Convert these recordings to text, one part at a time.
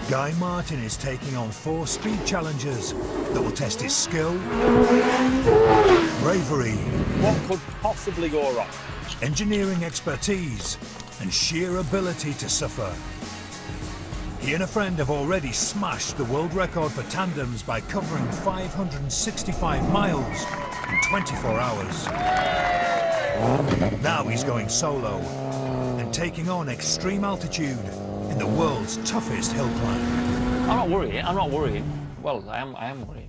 Guy Martin is taking on 4 speed challenges that will test his skill, bravery, what could possibly go wrong, engineering expertise, and sheer ability to suffer. He and a friend have already smashed the world record for tandems by covering 565 miles in 24 hours. Now he's going solo and taking on extreme altitude in the world's toughest hill climb. I'm not worrying. Well, I am worried.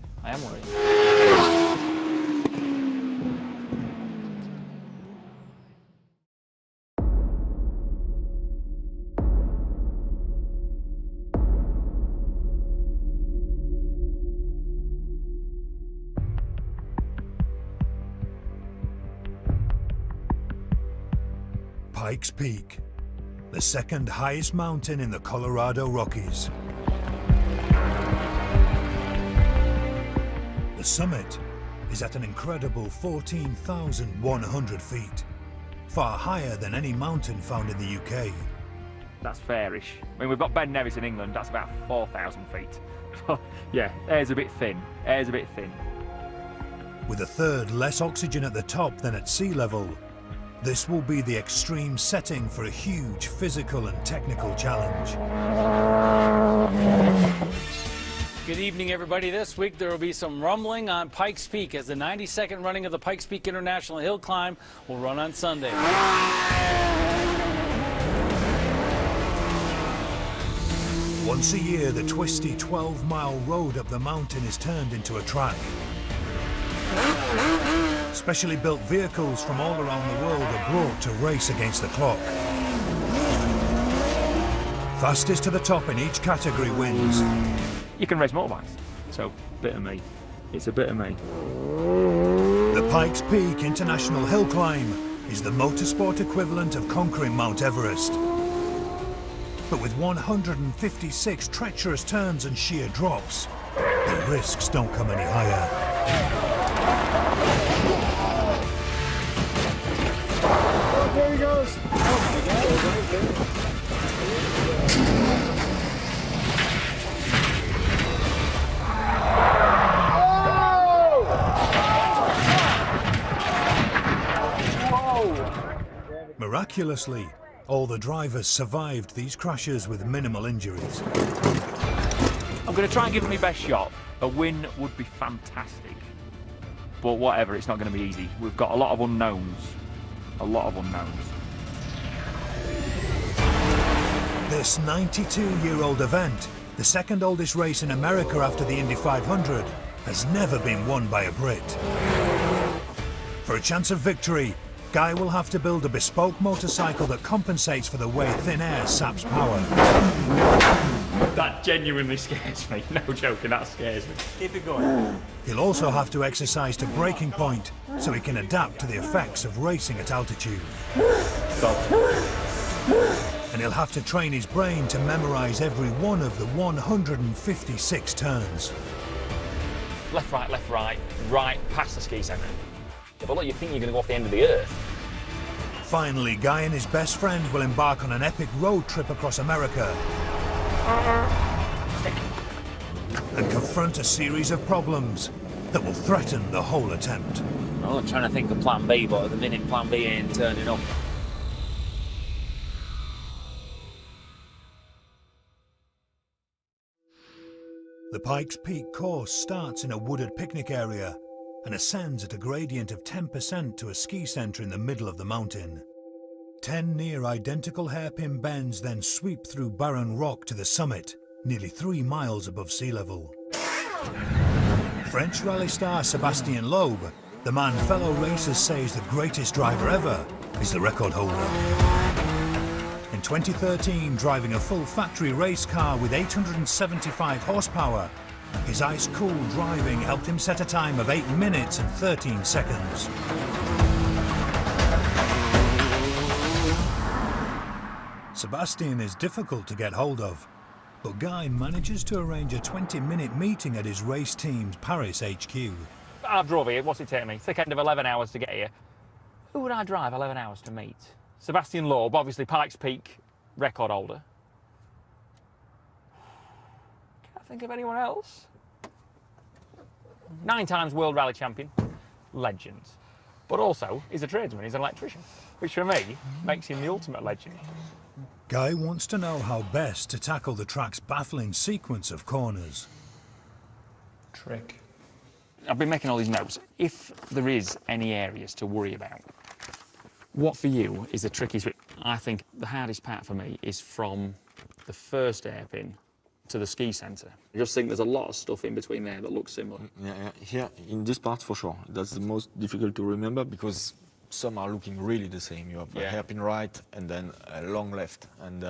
Pikes Peak, the second highest mountain in the Colorado Rockies. The summit is at an incredible 14,100 feet, far higher than any mountain found in the UK. That's fairish. I mean, we've got Ben Nevis in England, that's about 4,000 feet. Yeah, air's a bit thin, With a third less oxygen at the top than at sea level, this will be the extreme setting for a huge physical and technical challenge. Good evening, everybody. This week there will be some rumbling on Pikes Peak as the 92nd running of the Pikes Peak International Hill Climb will run on Sunday. Once a year, the twisty 12-mile road up the mountain is turned into a track. Specially built vehicles from all around the world are brought to race against the clock. Fastest to the top in each category wins. You can race motorbikes, so bit of me. It's a bit of me. The Pikes Peak International Hill Climb is the motorsport equivalent of conquering Mount Everest. But with 156 treacherous turns and sheer drops, the risks don't come any higher. There he goes! Oh my God! Miraculously, all the drivers survived these crashes with minimal injuries. I'm going to try and give it my best shot. A win would be fantastic. But whatever, it's not going to be easy. We've got a lot of unknowns. This 92-year-old event, the second oldest race in America after the Indy 500, has never been won by a Brit. For a chance of victory, Guy will have to build a bespoke motorcycle that compensates for the way thin air saps power. That genuinely scares me. No joking, that scares me. Keep it going. He'll also have to exercise to breaking point so he can adapt to the effects of racing at altitude. Stop. And he'll have to train his brain to memorize every one of the 156 turns. Left, right, right past the ski centre. Yeah, but look, you think you're going to go off the end of the earth. Finally, Guy and his best friend will embark on an epic road trip across America and confront a series of problems that will threaten the whole attempt. I'm trying to think of plan B, but at the minute plan B ain't turning up. The Pikes Peak course starts in a wooded picnic area and ascends at a gradient of 10% to a ski centre in the middle of the mountain. 10 near identical hairpin bends then sweep through barren rock to the summit, nearly 3 miles above sea level. French rally star Sébastien Loeb, the man fellow racers say is the greatest driver ever, is the record holder. In 2013, driving a full factory race car with 875 horsepower, his ice-cool driving helped him set a time of 8 minutes and 13 seconds. Sébastien is difficult to get hold of, but Guy manages to arrange a 20-minute meeting at his race team's Paris HQ. I've drove here, what's it take me? Thick end of 11 hours to get here. Who would I drive 11 hours to meet? Sébastien Loeb, obviously Pikes Peak record holder. think of anyone else. 9 times World Rally Champion. Legend. But also, he's a tradesman, he's an electrician. Which for me, makes him the ultimate legend. Guy wants to know how best to tackle the track's baffling sequence of corners. Trick. I've been making all these notes. If there is any areas to worry about, what for you is the trickiest bit? I think the hardest part for me is from the first hairpin to the ski centre. I just think there's a lot of stuff in between there that looks similar. Yeah, here in this part for sure. That's the most difficult to remember because some are looking really the same. You have a hairpin right and then a long left, and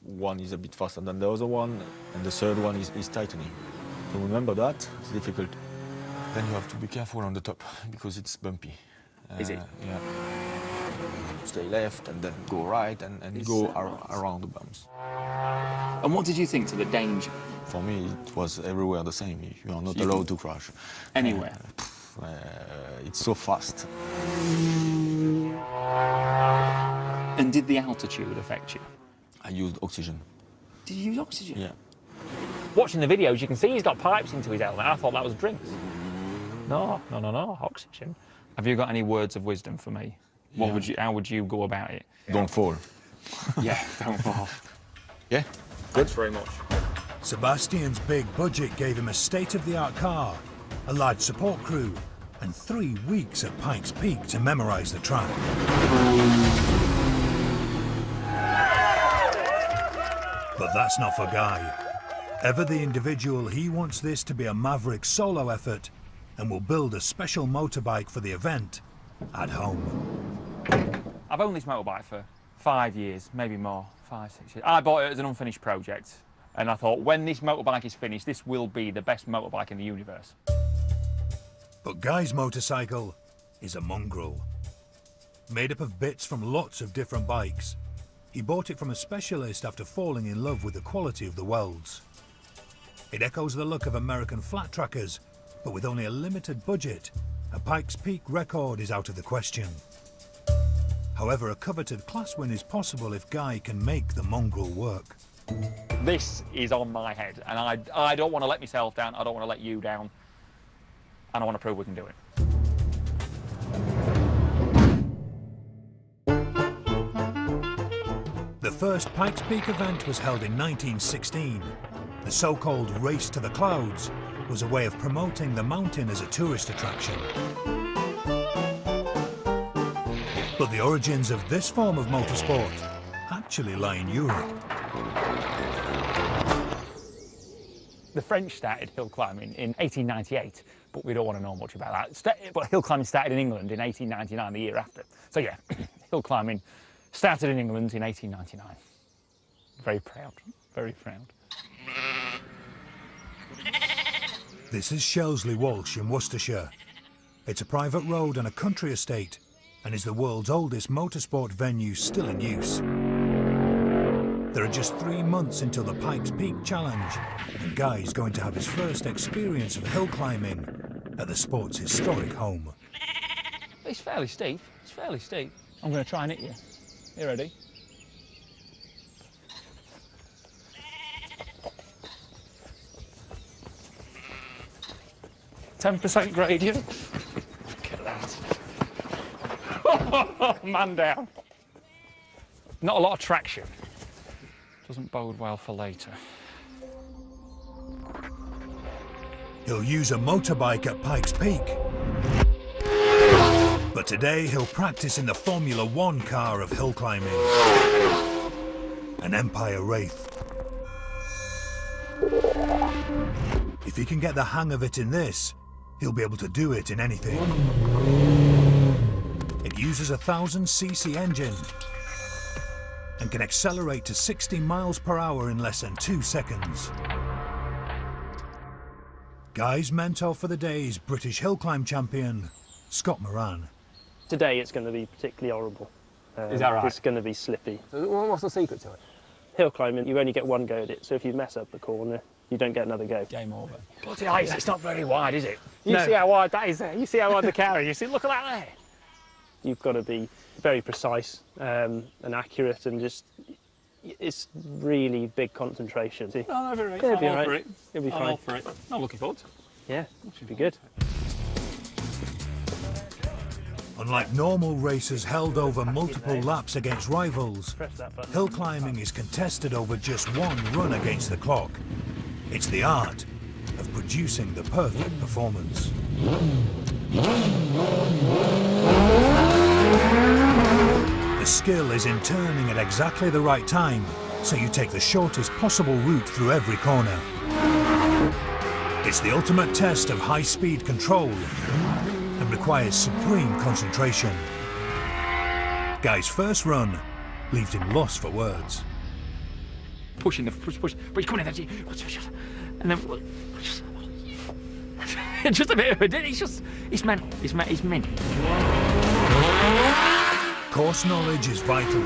one is a bit faster than the other one, and the third one is tightening. So remember that, it's difficult. Then you have to be careful on the top because it's bumpy. Is it? Yeah. Stay left and then go right and go around the bumps. And what did you think to the danger? For me, it was everywhere the same. You are not allowed to crash. Anywhere? It's so fast. And did the altitude affect you? I used oxygen. Did you use oxygen? Yeah. Watching the videos, you can see he's got pipes into his helmet. I thought that was drinks. No, oxygen. Have you got any words of wisdom for me? How would you go about it? Don't fall. Yeah, don't fall. Yeah. Thanks very much. Sebastian's big budget gave him a state-of-the-art car, a large support crew, and 3 weeks at Pikes Peak to memorise the track. But that's not for Guy. Ever the individual, he wants this to be a maverick solo effort and will build a special motorbike for the event at home. I've owned this motorbike for 5 years, maybe more, 5, 6 years. I bought it as an unfinished project, and I thought, when this motorbike is finished, this will be the best motorbike in the universe. But Guy's motorcycle is a mongrel. Made up of bits from lots of different bikes. He bought it from a specialist after falling in love with the quality of the welds. It echoes the look of American flat trackers, but with only a limited budget, a Pikes Peak record is out of the question. However, a coveted class win is possible if Guy can make the mongrel work. This is on my head, and I don't want to let myself down, I don't want to let you down, and I want to prove we can do it. The first Pikes Peak event was held in 1916. The so-called Race to the Clouds was a way of promoting the mountain as a tourist attraction. But the origins of this form of motorsport actually lie in Europe. The French started hill climbing in 1898, but we don't want to know much about that. But hill climbing started in England in 1899, the year after. So yeah, hill climbing started in England in 1899. Very proud, very proud. This is Shelsley Walsh in Worcestershire. It's a private road and a country estate, and is the world's oldest motorsport venue still in use. There are just 3 months until the Pikes Peak Challenge, and Guy's going to have his first experience of hill climbing at the sport's historic home. It's fairly steep, it's fairly steep. I'm going to try and hit you. You ready? %% gradient. Look at that. Oh, man down. Not a lot of traction. Doesn't bode well for later. He'll use a motorbike at Pikes Peak. But today he'll practice in the Formula One car of hill climbing. An Empire Wraith. If he can get the hang of it in this, he'll be able to do it in anything. It uses a 1000cc engine and can accelerate to 60 miles per hour in less than 2 seconds. Guy's mentor for the day is British hill climb champion, Scott Moran. Today it's going to be particularly horrible. Is that right? It's going to be slippy. What's the secret to it? Hill climbing, you only get one go at it, so if you mess up the corner, you don't get another go. Game over. Bloody ice, it's not very wide, is it? You No. see how wide that is there? You see how wide the car is? You see, look at that there. You've got to be very precise and accurate, and just it's really big concentration. See? No, no, very right. It'll be I'm all all for right. it. It'll be I'm fine. all for it. I'm looking forward to it. Yeah, should be good. Unlike normal races held over multiple laps against rivals, Press that button. hill climbing is contested over just one run against the clock. It's the art of producing the perfect performance. The skill is in turning at exactly the right time, so you take the shortest possible route through every corner. It's the ultimate test of high-speed control and requires supreme concentration. Guy's first run leaves him lost for words. Pushing the push, but he's coming in there, and then just a bit of a. It's meant. It's meant. Course knowledge is vital.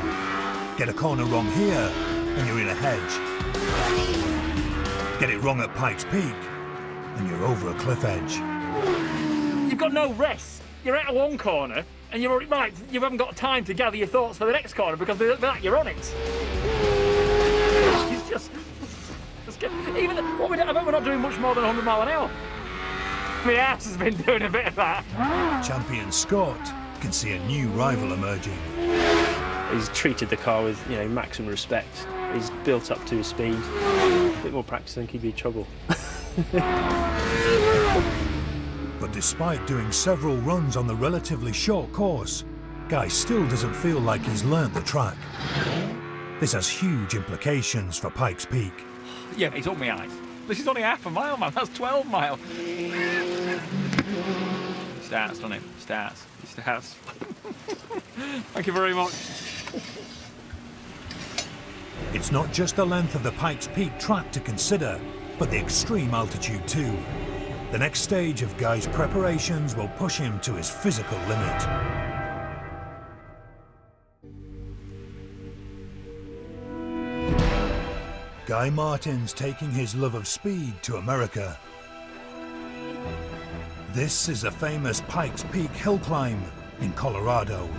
Get a corner wrong here and you're in a hedge. Get it wrong at Pikes Peak and you're over a cliff edge. You've got no rest. You're out of one corner, and you're right. You haven't got time to gather your thoughts for the next corner because that you're on it. It's just even what I bet we're not doing much more than 100 miles an hour. My ass has been doing a bit of that. Champion Scott can see a new rival emerging. He's treated the car with, maximum respect. He's built up to his speed. A bit more practice, I think he'd be in trouble. But despite doing several runs on the relatively short course, Guy still doesn't feel like he's learnt the track. This has huge implications for Pikes Peak. Yeah, it's up my eyes. This is only half a mile, man. That's 12 miles. Starts, doesn't it? Starts. It starts. Thank you very much. It's not just the length of the Pikes Peak track to consider, but the extreme altitude too. The next stage of Guy's preparations will push him to his physical limit. Guy Martin's taking his love of speed to America. This is the famous Pikes Peak hill climb in Colorado.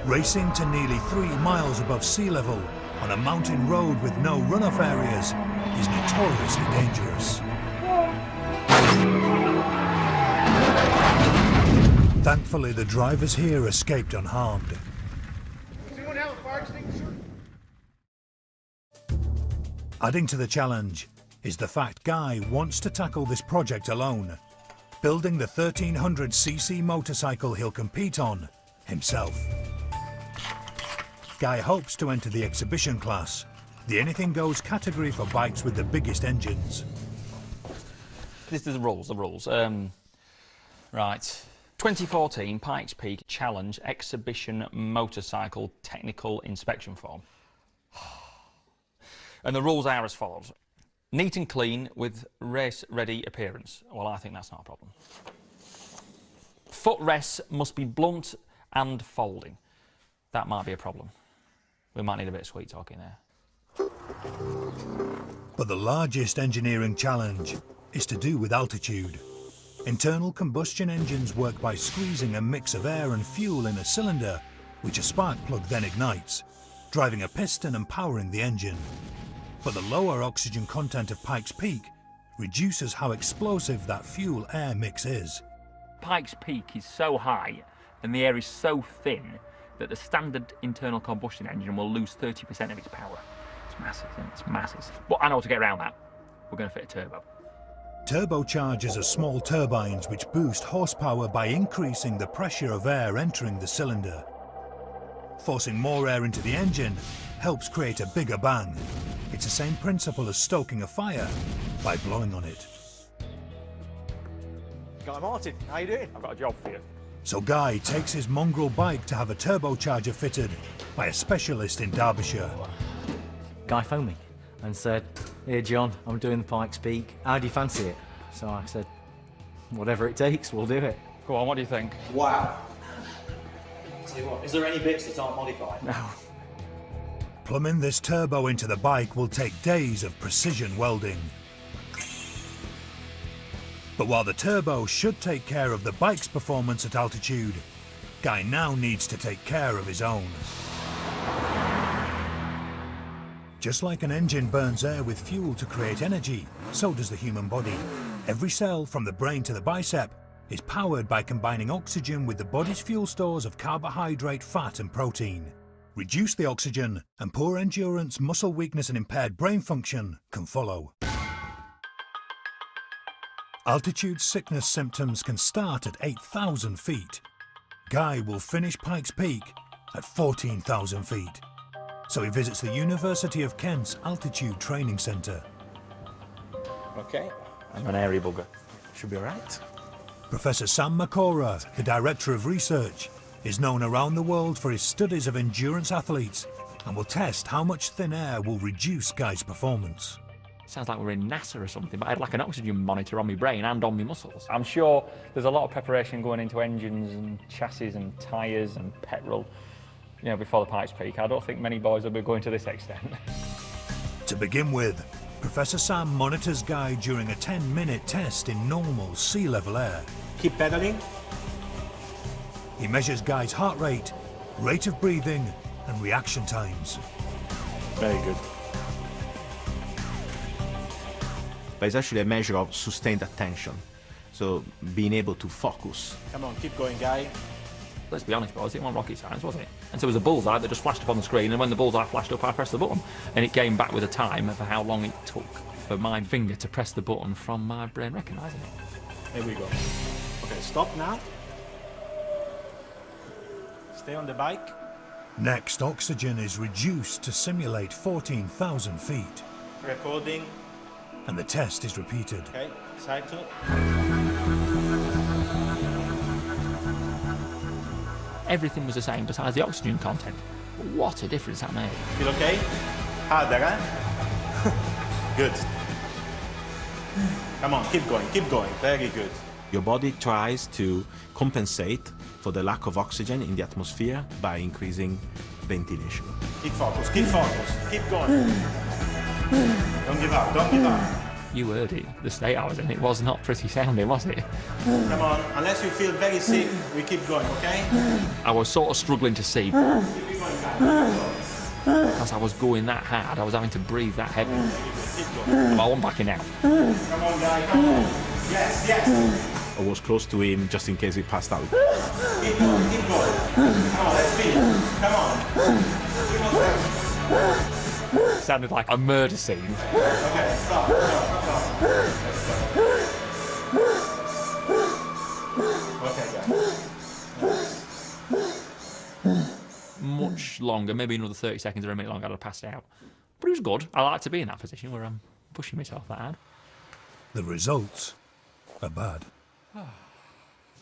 Racing to nearly 3 miles above sea level on a mountain road with no runoff areas is notoriously dangerous. Thankfully, the drivers here escaped unharmed. Does anyone have a fire extinguisher? Adding to the challenge is the fact Guy wants to tackle this project alone, building the 1300cc motorcycle he'll compete on himself. Guy hopes to enter the exhibition class, the anything goes category for bikes with the biggest engines. This is the rules. Right. 2014 Pikes Peak Challenge Exhibition Motorcycle Technical Inspection Form. And the rules are as follows. Neat and clean with race-ready appearance. Well, I think that's not a problem. Footrests must be blunt and folding. That might be a problem. We might need a bit of sweet talking there. But the largest engineering challenge is to do with altitude. Internal combustion engines work by squeezing a mix of air and fuel in a cylinder, which a spark plug then ignites, driving a piston and powering the engine. But the lower oxygen content of Pikes Peak reduces how explosive that fuel-air mix is. Pikes Peak is so high and the air is so thin that the standard internal combustion engine will lose 30% of its power. It's massive, isn't it? It's massive. But I know how to get around that. We're going to fit a turbo. Turbochargers are small turbines which boost horsepower by increasing the pressure of air entering the cylinder. Forcing more air into the engine helps create a bigger bang. It's the same principle as stoking a fire by blowing on it. Guy Martin, how you doing? I've got a job for you. So Guy takes his mongrel bike to have a turbocharger fitted by a specialist in Derbyshire. Guy phoned me and said, "Here John, I'm doing the Pikes Peak. How do you fancy it?" So I said, "Whatever it takes, we'll do it." Go on, what do you think? Wow. Tell you what, is there any bits that aren't modified? No. Plumbing this turbo into the bike will take days of precision welding. But while the turbo should take care of the bike's performance at altitude, Guy now needs to take care of his own. Just like an engine burns air with fuel to create energy, so does the human body. Every cell, from the brain to the bicep, is powered by combining oxygen with the body's fuel stores of carbohydrate, fat and protein. Reduce the oxygen, and poor endurance, muscle weakness and impaired brain function can follow. Altitude sickness symptoms can start at 8,000 feet. Guy will finish Pikes Peak at 14,000 feet. So he visits the University of Kent's Altitude Training Centre. Okay. I'm an airy bugger. Should be alright. Professor Sam Makora, the Director of Research, is known around the world for his studies of endurance athletes and will test how much thin air will reduce Guy's performance. Sounds like we're in NASA or something, but I had like an oxygen monitor on my brain and on my muscles. I'm sure there's a lot of preparation going into engines and chassis and tyres and petrol, you know, before the Pikes Peak. I don't think many boys will be going to this extent. To begin with, Professor Sam monitors Guy during a 10-minute test in normal sea level air. Keep pedaling. He measures Guy's heart rate, rate of breathing and reaction times. Very good. But it's actually a measure of sustained attention. So being able to focus. Come on, keep going, Guy. Let's be honest, boys, it wasn't rocket science, was it? And so it was a bullseye that just flashed up on the screen, and when the bullseye flashed up, I pressed the button. And it came back with a time for how long it took for my finger to press the button from my brain recognising it. Here we go. Okay, stop now. Stay on the bike. Next, oxygen is reduced to simulate 14,000 feet. Recording. And the test is repeated. Okay, cycle. Everything was the same besides the oxygen content. What a difference that made. Feel okay? Harder, huh? Good. Come on, keep going. Very good. Your body tries to compensate for the lack of oxygen in the atmosphere by increasing ventilation. Keep focus, keep going. Don't give up. You heard it, the state I was in. It was not pretty sounding, was it? Come on, unless you feel very sick, we keep going, okay? I was sort of struggling to see. Keep it going, guys. Because I was going that hard, I was having to breathe that heavy. Keep going. I wasn't backing out. Come on, guys, come on. Yes. I was close to him just in case he passed out. Keep going. Come on, let's feel it. Come on. 3 more steps. Sounded like a murder scene. Okay, stop. Okay, guys. Much longer, maybe another 30 seconds or a minute longer, I'd have passed out. But it was good. I like to be in that position where I'm pushing myself that hard. The results are bad.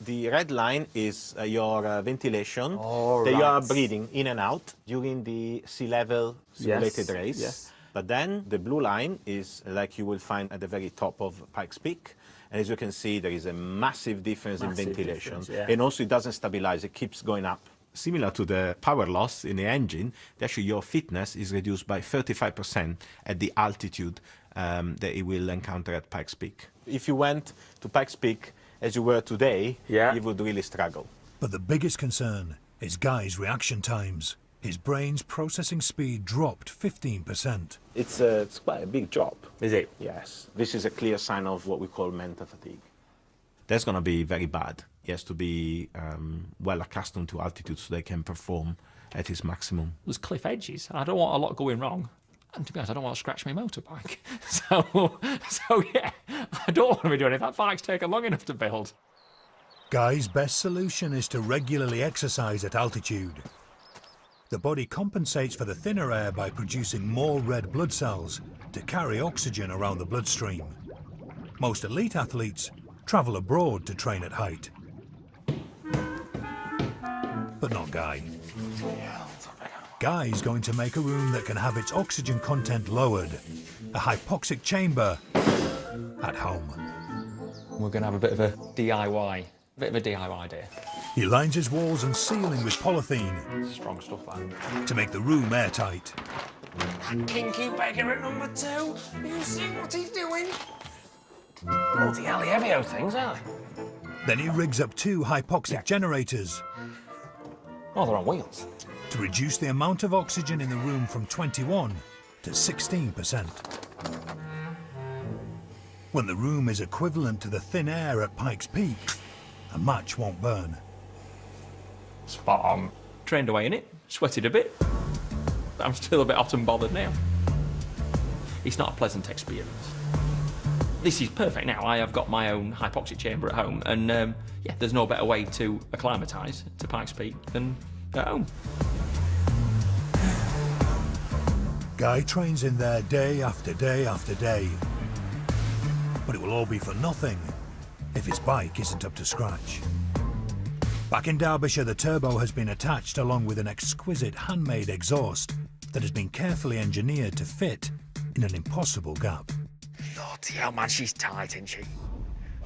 The red line is your ventilation All that you right. are breathing in and out during the sea level simulated Yes, race. yes. But then the blue line is like you will find at the very top of Pikes Peak. And as you can see, there is a massive difference Massive in ventilation. difference, yeah. And also it doesn't stabilize, it keeps going up. Similar to the power loss in the engine, actually your fitness is reduced by 35% at the altitude that it will encounter at Pikes Peak. If you went to Pikes Peak as you were today, Yeah. you would really struggle. But the biggest concern is Guy's reaction times. His brain's processing speed dropped 15%. It's quite a big drop. Is it? Yes. This is a clear sign of what we call mental fatigue. That's going to be very bad. He has to be well accustomed to altitude so they can perform at his maximum. There's cliff edges. I don't want a lot going wrong. And to be honest, I don't want to scratch my motorbike. So yeah, I don't want to be doing it. That bike's taken long enough to build. Guy's best solution is to regularly exercise at altitude. The body compensates for the thinner air by producing more red blood cells to carry oxygen around the bloodstream. Most elite athletes travel abroad to train at height. But not Guy. Guy's going to make a room that can have its oxygen content lowered. A hypoxic chamber at home. We're going to have a bit of a DIY. Day. He lines his walls and ceiling with polythene Strong stuff, that. to make the room airtight. Kinky beggar at number 2. You see what he's doing? Bloody hell, heavy those things, aren't they? Then he rigs up 2 hypoxic generators Oh, they're on wheels. to reduce the amount of oxygen in the room from 21 to 16%. When the room is equivalent to the thin air at Pikes Peak, a match won't burn. Spot on. Trained away in it, sweated a bit. I'm still a bit hot and bothered now. It's not a pleasant experience. This is perfect now. I have got my own hypoxic chamber at home, and yeah, there's no better way to acclimatise to Pikes Peak than at home. Guy trains in there day after day after day. But it will all be for nothing if his bike isn't up to scratch. Back in Derbyshire, the turbo has been attached along with an exquisite handmade exhaust that has been carefully engineered to fit in an impossible gap. Bloody hell, man, she's tight, isn't she?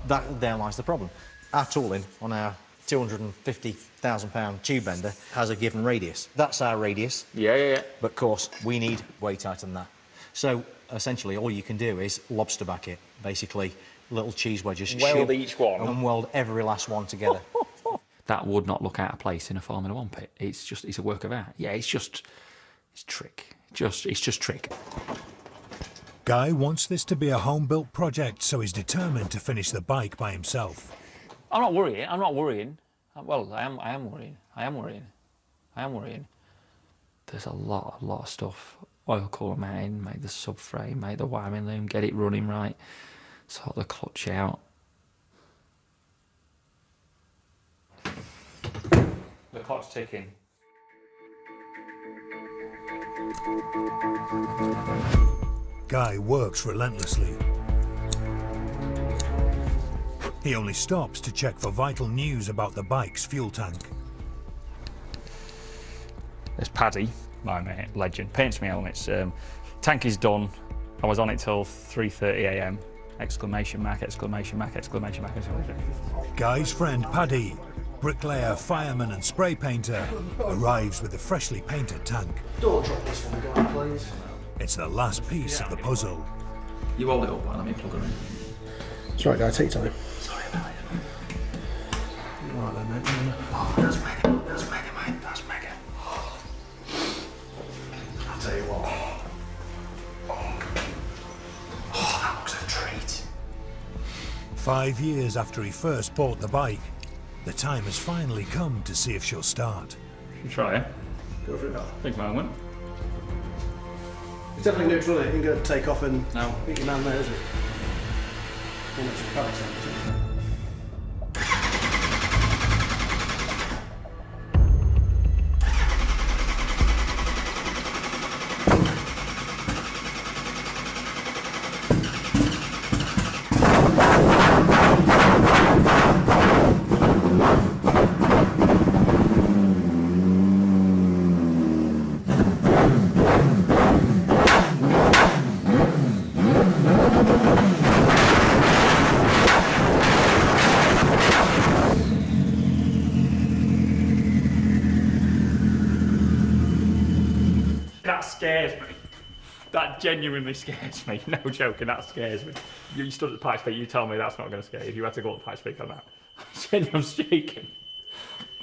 There lies the problem. Our tooling on our £250,000 tube bender has a given radius. That's our radius. Yeah. But of course, we need way tighter than that. So essentially, all you can do is lobster back it. Basically, little cheese wedges. Weld each one. And weld every last one together. That would not look out of place in a Formula 1 pit. It's a work of art. Yeah, it's trick. It's just trick. Guy wants this to be a home-built project, so he's determined to finish the bike by himself. I'm not worrying. Well, I am worrying. There's a lot of stuff. Oil cooler mounting, make the subframe, make the wiring loom, get it running right, sort the clutch out. The clock's ticking. Guy works relentlessly. He only stops to check for vital news about the bike's fuel tank. There's Paddy, my mate, legend, paints me helmets. Tank is done. I was on it till 3:30 a.m. Exclamation mark, exclamation mark, exclamation mark, exclamation mark. Guy's friend Paddy, bricklayer, fireman and spray painter, arrives with the freshly painted tank. Don't drop this one, Guy, please. It's the last piece of the puzzle. You hold it up and let me plug her in. It's right, Guy, take your time. Sorry about it. Right then, mate. Oh, that's mega, mate, that's mega. I'll tell you what. Oh, that looks a treat. 5 years after he first bought the bike, the time has finally come to see if she'll start. You try it. Go for it, Guy. Big moment. It's definitely neutral, isn't it? You can go take off and No. beat your man there, is it? Almost a panic sound, isn't it? That scares me. That genuinely scares me. No joking, that scares me. You stood at the Pikes Peak, you tell me that's not going to scare you. If you had to go up the Pikes Peak on that. I'm shaking.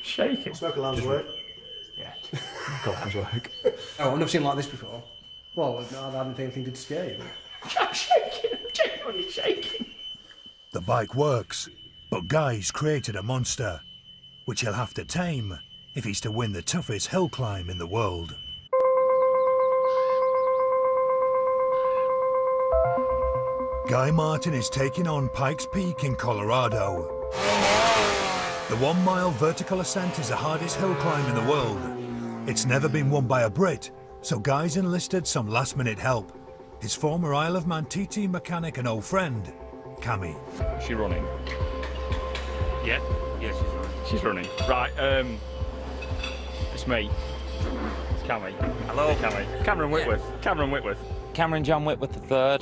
Shaking. Smoke alarms work. Yeah. Alarms work. Oh, I've never seen like this before. Well, I didn't think anything did scare you. I'm shaking. I'm genuinely shaking. The bike works, but Guy's created a monster, which he'll have to tame if he's to win the toughest hill climb in the world. Guy Martin is taking on Pikes Peak in Colorado. The 1 mile vertical ascent is the hardest hill climb in the world. It's never been won by a Brit, so Guy's enlisted some last minute help. His former Isle of Man TT mechanic and old friend, Cammy. Is she running? Yeah, she's running. Right, it's me. It's Cammy. Hello. Hey, Cammy. Cameron Whitworth. Yeah. Cameron Whitworth. Cameron John Whitworth III.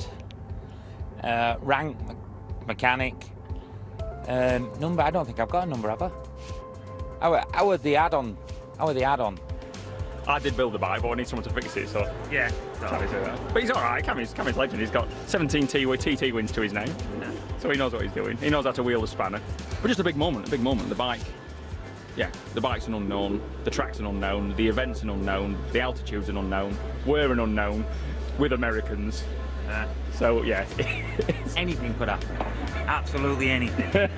Rank mechanic. Number, I don't think I've got a number, have I? How was the add-on? I did build the bike, but I need someone to fix it, so yeah. But he's all right. Cammy's legend. He's got 17 TT wins to his name, so he knows what he's doing. He knows how to wheel the spanner. But just a big moment. The bike Yeah, the bike's an unknown, the track's an unknown, the event's an unknown, the altitude's an unknown, we're an unknown with Americans. So yeah, Anything could happen. Absolutely anything.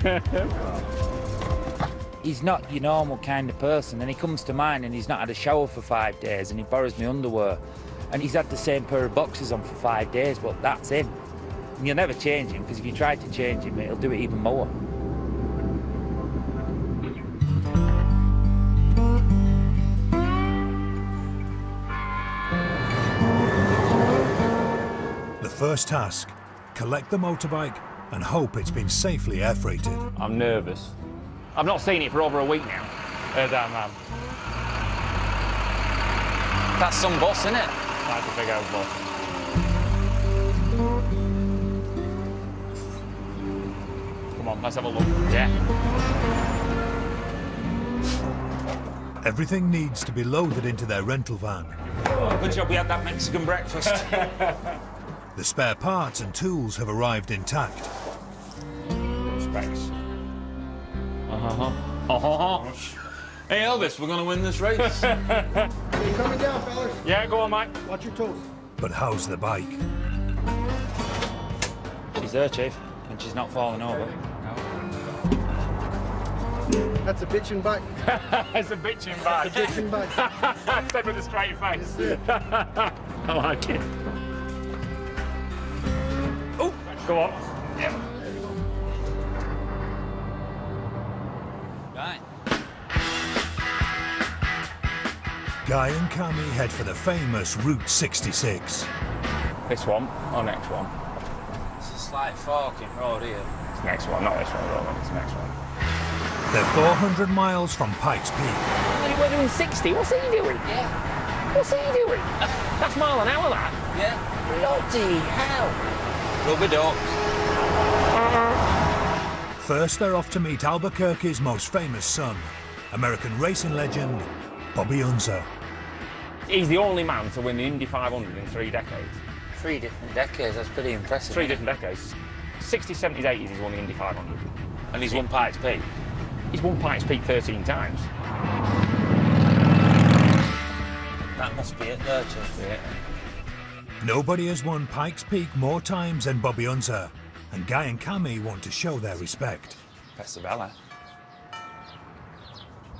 He's not your normal kind of person, and he comes to mine and he's not had a shower for 5 days, and he borrows my underwear, and he's had the same pair of boxers on for 5 days, but that's him. And you'll never change him, because if you try to change him, he'll do it even more. The first task, collect the motorbike and hope it's been safely air freighted. I'm nervous. I've not seen it for over a week now. There's our man. That's some bus, isn't it? That's a big old bus. Come on, let's have a look. Yeah. Everything needs to be loaded into their rental van. Oh, good job we had that Mexican breakfast. The spare parts and tools have arrived intact. Specs. Hey Elvis, we're gonna win this race. You coming down, fellas? Yeah, go on, mate. Watch your toes. But how's the bike? She's there, Chief, and she's not falling over. That's a bitchin' bike. It's a bitching bike. It's a bitchin' bike. Said with a straight face. I like it. Oh, go on. Yeah. Right. Guy and Cammy head for the famous Route 66. This one or next one? It's a slight forking road here. It's the next one, not this one, Roland. It's the next one. They're 400 miles from Pikes Peak. We're doing 60. What's he doing? Yeah. What's he doing? That's mile an hour, that. Yeah. Bloody hell. Rubber ducks. First, they're off to meet Albuquerque's most famous son, American racing legend, Bobby Unser. He's the only man to win the Indy 500 in 3 decades. 3 different decades, that's pretty impressive. 3 different decades. 60s, 70s, 80s, he's won the Indy 500. And he's won Pikes Peak. He's won Pikes Peak 13 times. That must be it there, Chief. Yeah. Nobody has won Pikes Peak more times than Bobby Unser, and Guy and Cammy want to show their respect. Press the bell, eh?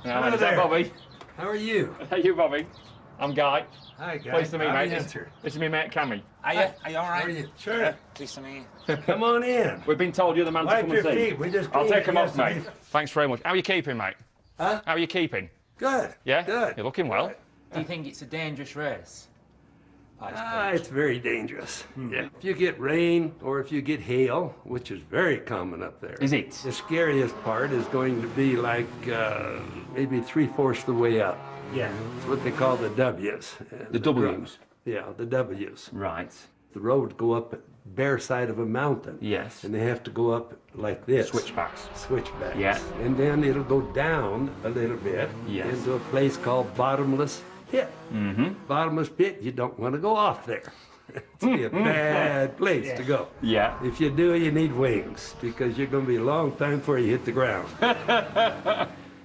Hello there, Bobby. How are you? How are you, Bobby? I'm Guy. Hi, guys. Pleased to meet you, mate. Enter. This is my mate, Cammy. Are you all How right? are you? Sure. Pleased to meet you. Come on in. We've been told you're the man Wipe to come your and see. feet. We just I'll cleaned take it them off, mate. yesterday. Thanks very much. How are you keeping, mate? Huh? How are you keeping? Good. Yeah? Good. You're looking well. Do you think it's a dangerous race? Pikes Peak. It's very dangerous. Yeah. If you get rain or if you get hail, which is very common up there. Is it? The scariest part is going to be like maybe 3/4 the way up. Yeah. It's what they call the W's. The W's? Yeah, the W's. Right. The road go up bare side of a mountain. Yes. And they have to go up like this. Switchbacks. Switchbacks. Yeah. And then it'll go down a little bit Yes. into a place called Bottomless Pit. Mm-hmm. Bottomless Pit, you don't want to go off there. It's be a bad place to go. Yeah. If you do, you need wings because you're going to be a long time before you hit the ground.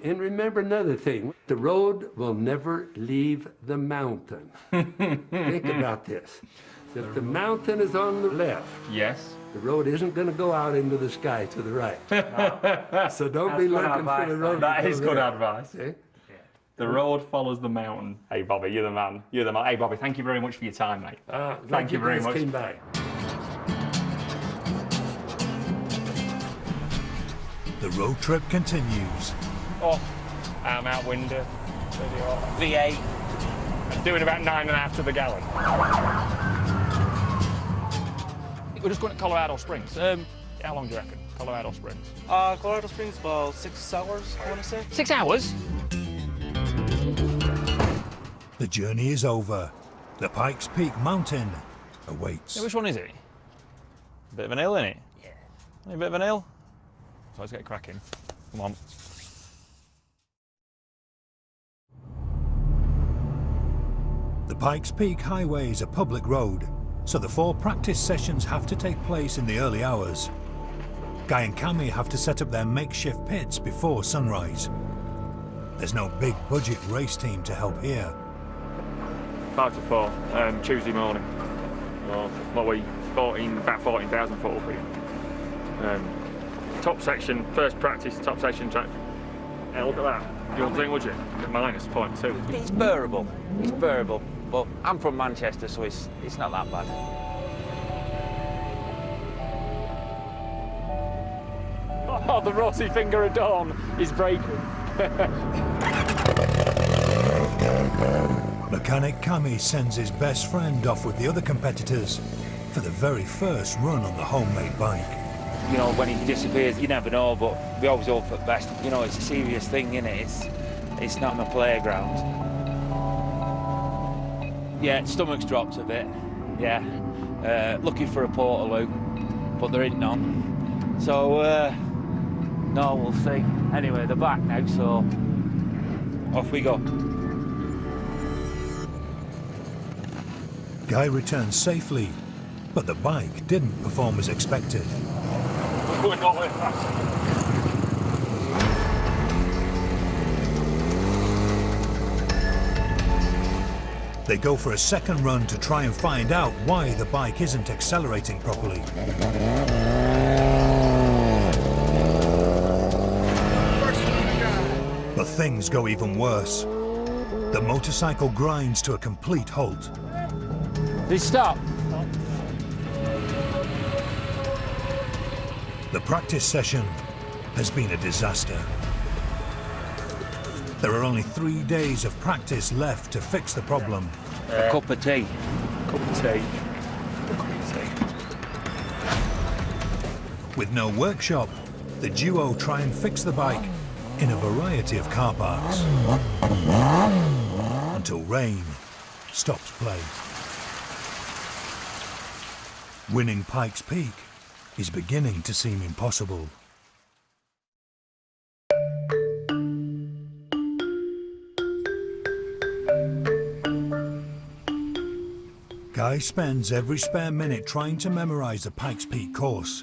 And remember another thing, the road will never leave the mountain. Think about this. If the mountain is on the left, Yes. the road isn't going to go out into the sky to the right. So don't be looking for the road. That to is go good there. advice. See? The road follows the mountain. Hey, Bobby, you're the man. You're the man. Hey, Bobby, thank you very much for your time, mate. Thank you very guys much. Came by. The road trip continues. Oh, I'm out window. V8. I'm doing about 9.5 to the gallon. We're just going to Colorado Springs. How long do you reckon? Colorado Springs. Colorado Springs, about 6 hours, I want to say. 6 hours? The journey is over. The Pikes Peak Mountain awaits. Yeah, which one is it? Bit of an hill, innit? Yeah. A bit of an hill? So let's get cracking. Come on. The Pikes Peak Highway is a public road, so the 4 practice sessions have to take place in the early hours. Guy and Cammy have to set up their makeshift pits before sunrise. There's no big budget race team to help here. 5 to 4, Tuesday morning. Well, what we about 14,000 foot up here. Top section, first practice, top section track. Hey, look at that. You wouldn't think, would you? -0.2. It's bearable. It's bearable. But I'm from Manchester, so it's not that bad. Oh, the rosy finger of dawn is breaking. Mechanic Cammy sends his best friend off with the other competitors for the very first run on the homemade bike. You know, when he disappears, you never know, but we always hope for the best. You know, it's a serious thing, isn't it? It's not a playground. Yeah, stomach's dropped a bit, yeah. Looking for a portaloo, but there ain't none. So, no, we'll see. Anyway, they're back now, so off we go. Guy returns safely, but the bike didn't perform as expected. We're not with that. They go for a second run to try and find out why the bike isn't accelerating properly. But things go even worse. The motorcycle grinds to a complete halt. They stop. The practice session has been a disaster. There are only 3 days of practice left to fix the problem. A cup of tea. Cup of tea. With no workshop, the duo try and fix the bike in a variety of car parks until rain stops play. Winning Pikes Peak is beginning to seem impossible. Guy spends every spare minute trying to memorize the Pikes Peak course.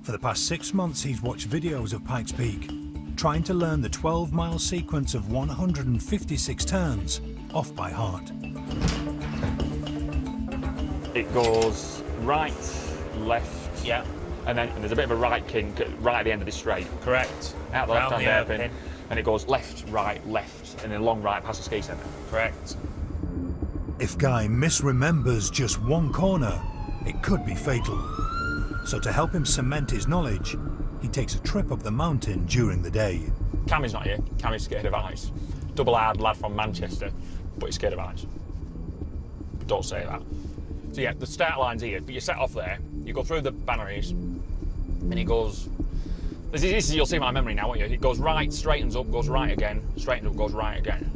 For the past 6 months, he's watched videos of Pikes Peak, trying to learn the 12-mile sequence of 156 turns off by heart. It goes right, left, Yeah. and there's a bit of a right kink right at the end of this straight. Correct. Out the Round left-hand the hairpin, hairpin. and it goes left, and then long right past the ski centre. Correct. If Guy misremembers just one corner, it could be fatal. So to help him cement his knowledge, he takes a trip up the mountain during the day. Cammy's not here. Cammy's scared of heights. Double-hard lad from Manchester, but he's scared of heights. But don't say that. So yeah, the start line's here, but you set off there, you go through the banneries, and it goes... This is, you'll see my memory now, won't you? It goes right, straightens up, goes right again, straightens up, goes right again.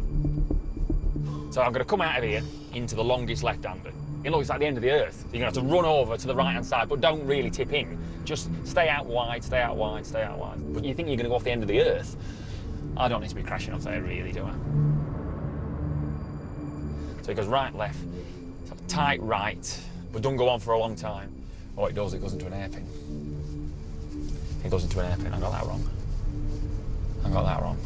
So I'm going to come out of here into the longest left-hander. It looks like the end of the earth. You're going to have to run over to the right-hand side, but don't really tip in. Just stay out wide, stay out wide, stay out wide. But you think you're going to go off the end of the earth? I don't need to be crashing off there, really, do I? So it goes right, left, sort of tight right, but don't go on for a long time. What it does, it goes into an hairpin. It goes into an hairpin. I got that wrong. I got that wrong.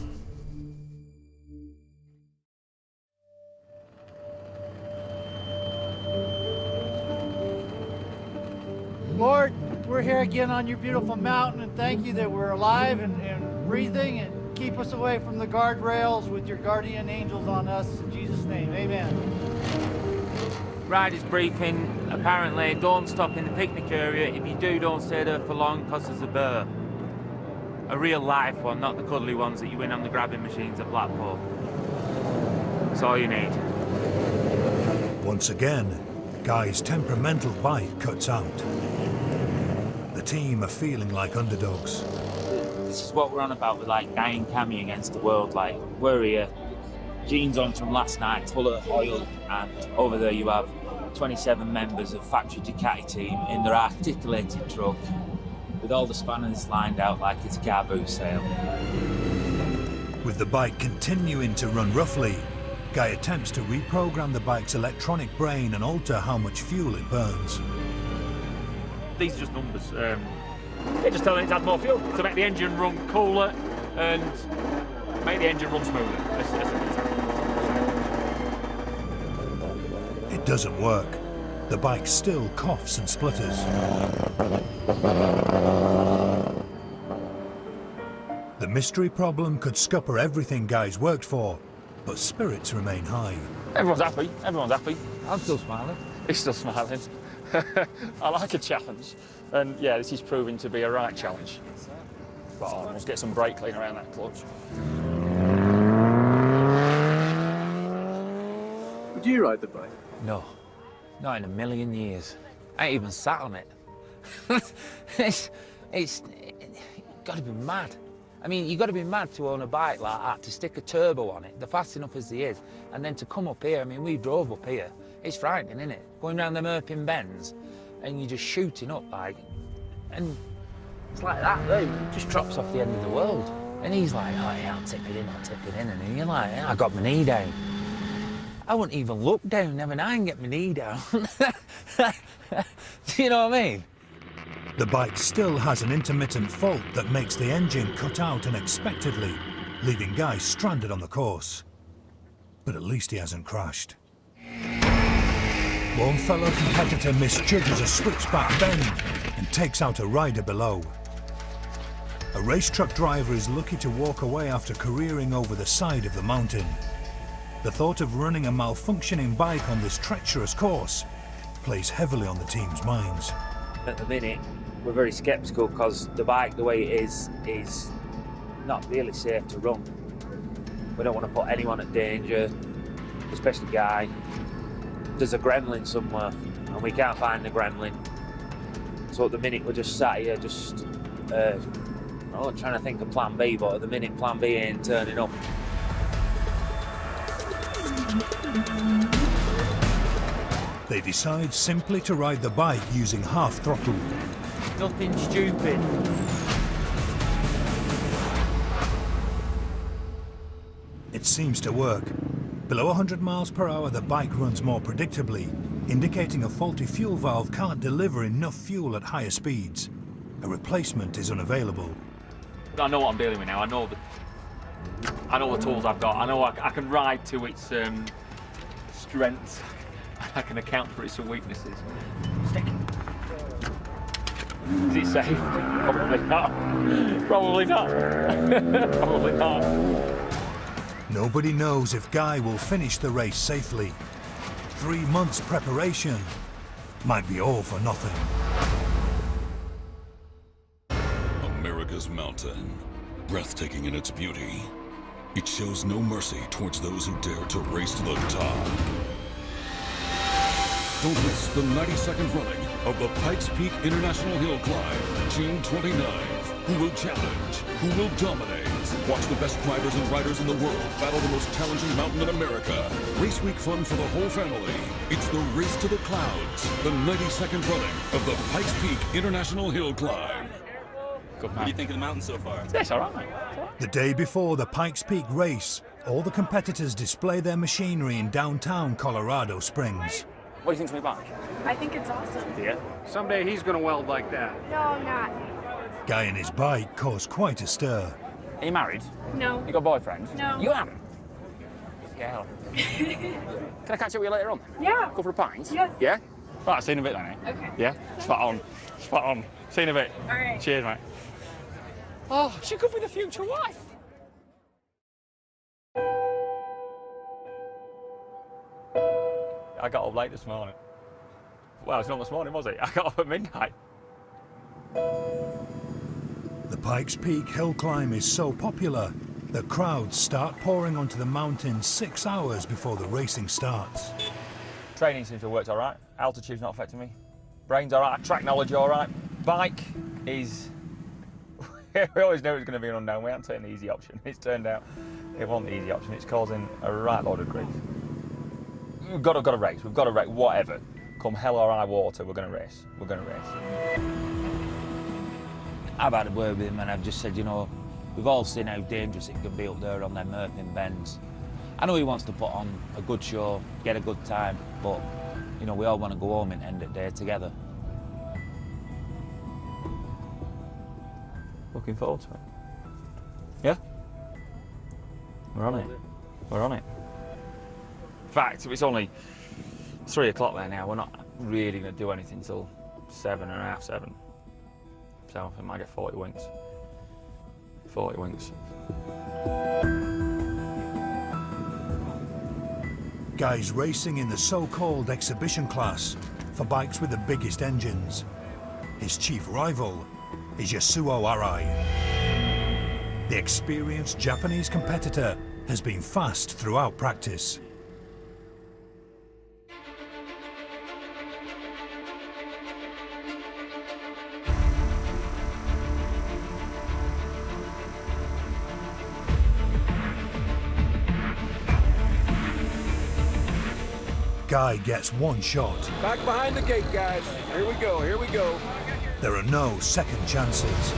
Lord, we're here again on your beautiful mountain, and thank you that we're alive and breathing, and keep us away from the guardrails with your guardian angels on us. In Jesus' name, amen. Riders briefing. Apparently, don't stop in the picnic area. If you do, don't stay there for long because there's a bear. A real life one, not the cuddly ones that you win on the grabbing machines at Blackpool. That's all you need. Once again, Guy's temperamental bike cuts out. The team are feeling like underdogs. This is what we're on about with like Guy and Cammy against the world. Like, we're here. Jeans on from last night, full of oil, and over there you have 27 members of factory Ducati team in their articulated truck with all the spanners lined out like it's a car boot sale. With the bike continuing to run roughly, Guy attempts to reprogram the bike's electronic brain and alter how much fuel it burns. These are just numbers. They're just telling it to add more fuel to make the engine run cooler, and make the engine run smoother. It doesn't work. The bike still coughs and splutters. The mystery problem could scupper everything Guy's worked for, but spirits remain high. Everyone's happy. Everyone's happy. I'm still smiling. He's still smiling. I like a challenge, and yeah, this is proving to be a right challenge. But let's get some brake clean around that clutch. Would you ride the bike? No, not in a million years. I ain't even sat on it. it's got to be mad. I mean, you got to be mad to own a bike like that, to stick a turbo on it, they're fast enough as they is, and then to come up here. I mean, we drove up here. It's frightening, isn't it? Going round them Erpin bends, and you're just shooting up like, and it's like that. Though. It just drops off the end of the world. And he's like, oh yeah, I'll tip it in, and you're like, yeah, I got my knee down. I wouldn't even look down, never mind get my knee down. Do you know what I mean? The bike still has an intermittent fault that makes the engine cut out unexpectedly, leaving Guy stranded on the course. But at least he hasn't crashed. One fellow competitor misjudges a switchback bend and takes out a rider below. A race truck driver is lucky to walk away after careering over the side of the mountain. The thought of running a malfunctioning bike on this treacherous course plays heavily on the team's minds. At the minute, we're very sceptical because the bike, the way it is not really safe to run. We don't want to put anyone at danger, especially Guy. There's a gremlin somewhere, and we can't find the gremlin. So at the minute, we're just sat here, just I'm trying to think of plan B, but at the minute, plan B ain't turning up. They decide simply to ride the bike using half throttle. Nothing stupid. It seems to work. Below 100 miles per hour, the bike runs more predictably, indicating a faulty fuel valve can't deliver enough fuel at higher speeds. A replacement is unavailable. I know what I'm dealing with now. I know the tools I've got. I know I can ride to its strengths. I can account for its weaknesses. Stick. Is it safe? Probably not. Probably not. Probably not. Nobody knows if Guy will finish the race safely. 3 months preparation might be all for nothing. America's mountain, breathtaking in its beauty. It shows no mercy towards those who dare to race to the top. Don't miss the 92nd running of the Pikes Peak International Hill Climb, June 29th. Who will challenge? Who will dominate? Watch the best drivers and riders in the world battle the most challenging mountain in America. Race week fun for the whole family. It's the race to the clouds, the 92nd running of the Pikes Peak International Hill Climb. What do you think of the mountain so far? It's all right. The day before the Pikes Peak race, all the competitors display their machinery in downtown Colorado Springs. What do you think of my bike? I think it's awesome. Yeah. Someday he's gonna weld like that. No, I'm not. Guy and his bike cause quite a stir. Are you married? No. You got a boyfriend? No. You haven't? Yeah. Can I catch up with you later on? Yeah. Go for a pint? Yes. Yeah? Right, see you in a bit then, eh? Okay. Yeah? Spot on. Spot on. See you in a bit. All right. Cheers, mate. Oh, she could be the future wife. I got up late this morning. Well, it's not this morning, was it? I got up at midnight. The Pikes Peak hill climb is so popular that crowds start pouring onto the mountain 6 hours before the racing starts. Training seems to have worked all right. Altitude's not affecting me. Brain's all right. Track knowledge all right. Bike is... we always knew it was going to be an unknown. We hadn't taken the easy option. It's turned out it wasn't the easy option. It's causing a right load of grief. We've got to race. We've got to race. Whatever. Come hell or high water, we're going to race. We're going to race. I've had a word with him and I've just said, you know, we've all seen how dangerous it can be up there on them Erpin bends. I know he wants to put on a good show, get a good time, but, you know, we all want to go home and end the day together. Looking forward to it. Yeah? We're on it. We're on it. In fact, it's only 3 o'clock there now. We're not really going to do anything until 7:30, 7. So I might get 40 winks. 40 winks. Guys racing in the so-called exhibition class for bikes with the biggest engines. His chief rival is Yasuo Arai. The experienced Japanese competitor has been fast throughout practice. Guy gets one shot. Back behind the gate, guys. Here we go, here we go. There are no second chances.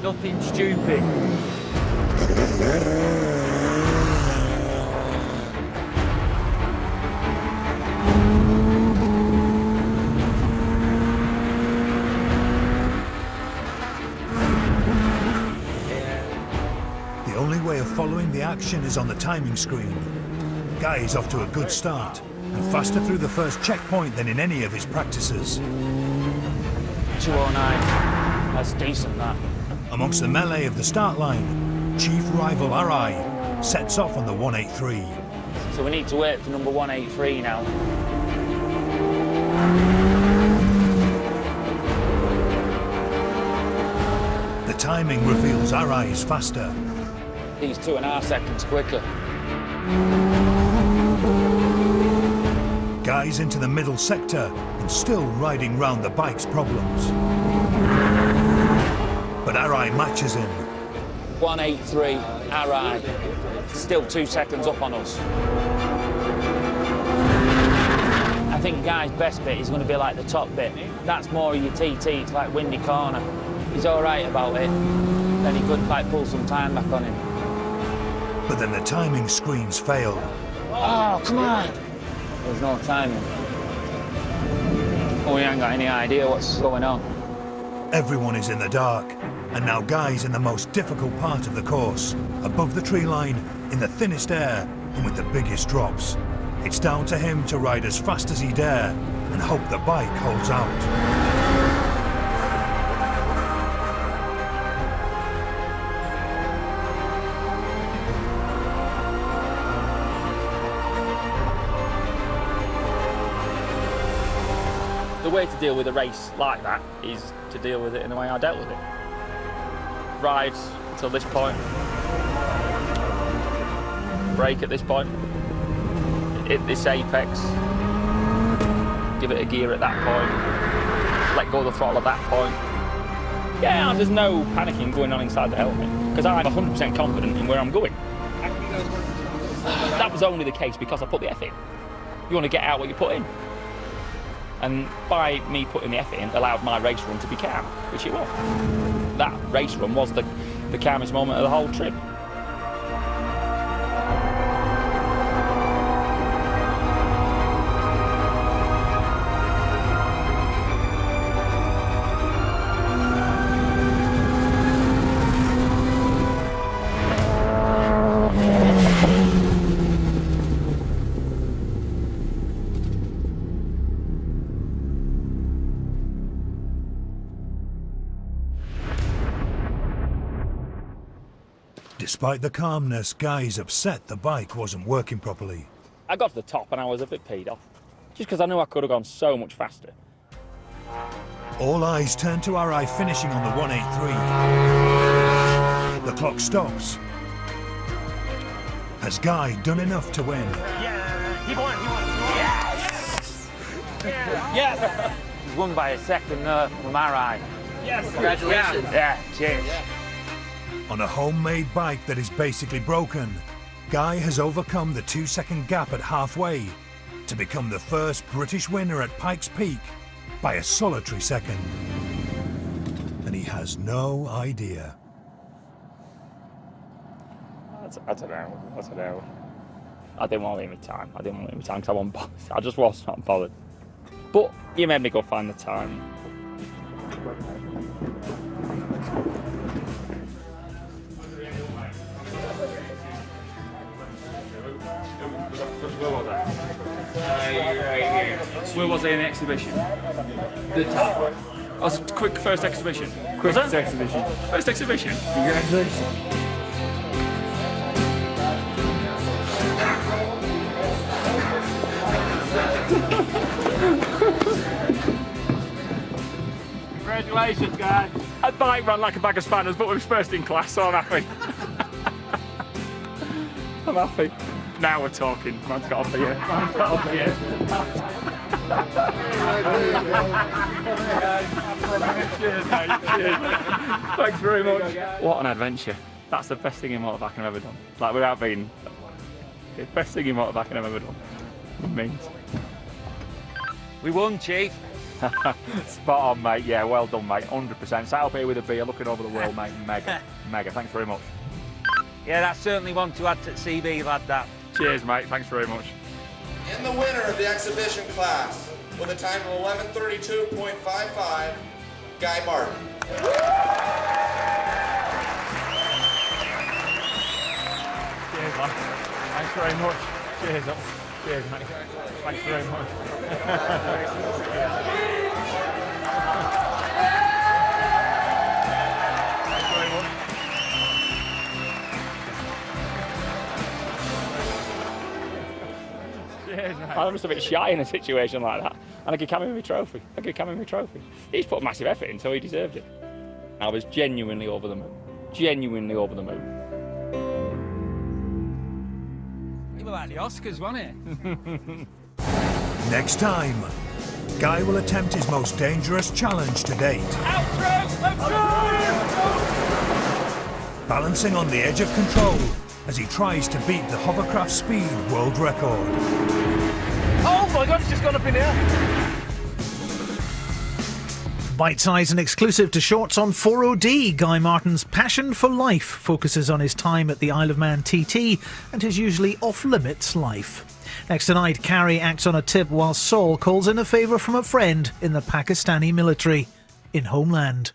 Nothing stupid. The only way of following the action is on the timing screen. Guy is off to a good start and faster through the first checkpoint than in any of his practices. 209. That's decent, that. Amongst the melee of the start line, chief rival Arai sets off on the 183. So we need to wait for number 183 now. The timing reveals Arai is faster. He's 2.5 seconds quicker. Guy's into the middle sector and still riding round the bike's problems. But Arai matches him. 183, Arai. Still 2 seconds up on us. I think Guy's best bit is going to be like the top bit. That's more of your TT, it's like windy corner. He's all right about it. Then he could like pull some time back on him. But then the timing screens fail. Oh, come on! There's no timing. Oh, we ain't got any idea what's going on. Everyone is in the dark, and now Guy's in the most difficult part of the course, above the tree line, in the thinnest air, and with the biggest drops. It's down to him to ride as fast as he dare, and hope the bike holds out. The way to deal with a race like that is to deal with it in the way I dealt with it. Ride until this point, brake at this point, hit this apex, give it a gear at that point, let go of the throttle at that point. Yeah, there's no panicking going on inside the helmet because I'm 100% confident in where I'm going. That was only the case because I put the F in. You want to get out what you put in. And by me putting the F in, allowed my race run to be calm, which it was. That race run was the calmest moment of the whole trip. Despite the calmness, Guy's upset the bike wasn't working properly. I got to the top and I was a bit peed off, just because I knew I could have gone so much faster. All eyes turn to Arai finishing on the 183. The clock stops. Has Guy done enough to win? Yeah, he won. Yes! Yeah! He's won by a second from Arai. Yes, congratulations. Yeah, cheers. Yeah. On a homemade bike that is basically broken, Guy has overcome the 2-second gap at halfway to become the first British winner at Pikes Peak by a solitary second. And he has no idea. I don't know. I didn't want to leave me time. Because I wasn't bothered. I just was not bothered. But you made me go find the time. Where was I in the exhibition? The top. I was quick first exhibition. Quickest exhibition. First exhibition. Congratulations. Congratulations, guys. That bike ran like a bag of spanners, but we was first in class, so I'm happy. I'm happy. Now we're talking. Man's got a beer. Man's got a beer. Cheers, mate. Cheers. Thanks very much. What an adventure. That's the best thing in motorbike I've ever done. Like, without being... the best thing in motorbike I've ever done. It means. We won, Chief. Spot on, mate. Yeah, well done, mate. 100%. Sat up here with a beer, looking over the world, mate. Mega. Mega. Thanks very much. Yeah, that's certainly one to add to CV, lad, that. Cheers, mate. Thanks very much. And the winner of the exhibition class with a time of 11:32.55, Guy Martin. Cheers, man. Thanks very much. Cheers, up. Cheers, mate. Thanks very much. I'm just a bit shy in a situation like that, and I could come in with my trophy. He's put massive effort in, so he deserved it. I was genuinely over the moon. Genuinely over the moon. It was like the Oscars, wasn't it? Next time, Guy will attempt his most dangerous challenge to date. Balancing on the edge of control as he tries to beat the hovercraft speed world record. Oh my God, it's just gone up in here. Bite-sized and exclusive to shorts on 4OD, Guy Martin's passion for life focuses on his time at the Isle of Man TT and his usually off-limits life. Next tonight, Carrie acts on a tip while Saul calls in a favour from a friend in the Pakistani military in Homeland.